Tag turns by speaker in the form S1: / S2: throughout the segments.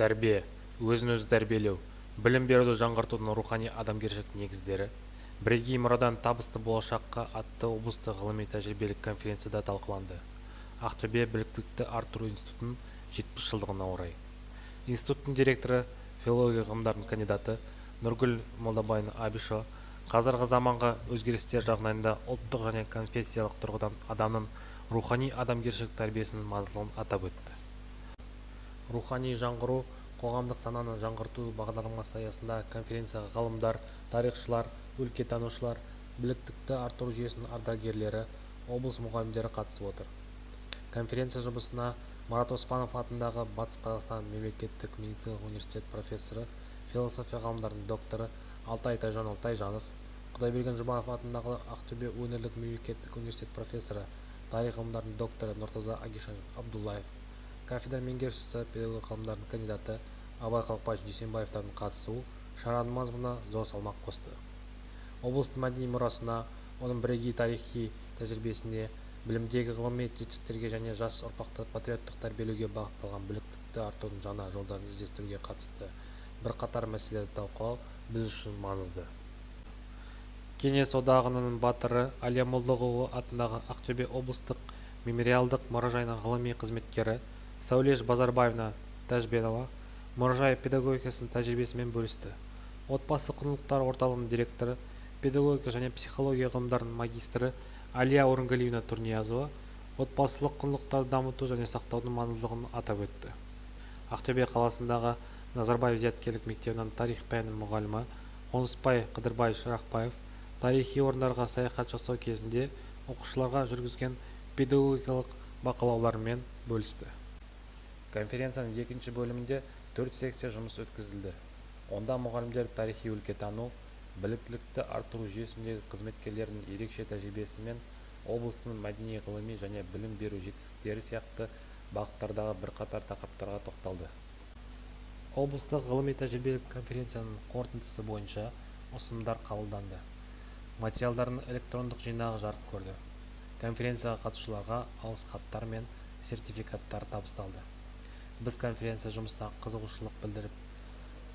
S1: Тәрбие, өзін-өзі тәрбиелеу, білім беруді жаңғыртудың рухани адамгершілік негіздері, бірегей мұрадан табысты болашаққа атты облыстық ғылыми-тәжірибелік конференцияда талқыланды. Ақтөбе біліктілікті арттыру институтының 70 жылдығына орай. Институттың директоры, филология ғылымдарының кандидаты Нұргүл Молдабайна Абишева қазіргі заманға өзгерістер жағдайында ұлттық және конфессиялық тұрғыдан адамның рухани адамгершілік тәрбиесінің маңыздылығын атап өтті. Рухани жаңғыру қоғамдық сананы жаңғырту бағдарламасы аясында конференцияға ғалымдар, тарихшылар, өлкетанушылар, біліктілікті арттыру жүйесінің ардагерлері, облыс мұғалімдері қатысып отыр. Конференция жұмысына Марат Оспанов атындағы Батыс Қазақстан мемлекеттік медициналық университет профессоры, философия ғылымдарының докторы Алтай Тайжанұлы Тайжанов, Құдайберген Жұмаев атындағы Ақтөбе өңірлік мемлекеттік университет профессоры, тарих ғылымдарының докторы Нұртаза Агишанов Абдуллаев, кафедра меңгерушісі, педагог ғылымдарының кандидаты Абай Қалпаш Дүйсенбаевтардың қатысуы шараның мазмұнына зор салмақ қосты. Облыстың мәдени мұрасына, оның бірегей тарихи тәжірибесіне, білімдегі ғылыми жетістіктерге және жас ұрпақты патриоттық тәрбиелеуге бағытталған біліктілікті артудың жаңа жолдарын іздестіруге қатысты бірқатар мәселелерді талқылау біз үшін маңызды. Кеңес одағының батыры Әлия Молдағұлова атындағы Ақтөбе облыстық мемориалдық мұражайының ғылыми қызметкері Сәулеш Базарбаевна Тәжбенова мұражай педагогикасының тәжірибесімен бөлісті. Отбасы құндылықтары орталығының директоры, педагогика және психология ғылымдарының магистрі Әлия Орынғалиевна Турниязова отбасылық құндылықтарды дамыту және сақтаудың маңыздылығын атап өтті. Ақтөбе қаласындағы Назарбаев зияткерлік мектебінің тарих пәнінің мұғалімі Қонысбай Қыдырбай Шырақбаев тарихи орындарға саяхат жасау кезінде оқушыларға жүргізген педагогикалық бақылауларымен бөлісті. Конференцияның екінші бөлімінде 4 секция жұмыс өткізілді. Онда мұғалімдер тарихи өлкетану, біліктілікті арттыру жүйесіндегі қызметкерлердің ерекше тәжірибесі мен облыстың мәдени, ғылыми және білім беру жетістіктері сияқты бағыттардағы бірқатар тақырыптарға тоқталды. Облыстық ғылыми-тәжірибелік конференцияның қорытындысы бойынша ұсынымдар қабылданды. Материалдардың электрондық жинағы жарық көрді. Конференцияға қатысушыларға алғыс хаттар мен сертификаттар табысталды. Біз конференция жұмысына қызығушылық білдіріп,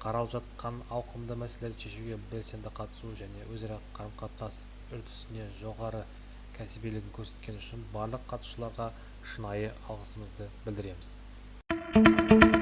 S1: қаралып жатқан ауқымды мәселелерді шешуге белсенді қатысу және өзара қарым-қатынас үрдісіне жоғары кәсібилігін көрсеткен үшін барлық қатысушыларға шынайы алғысымызды білдіреміз.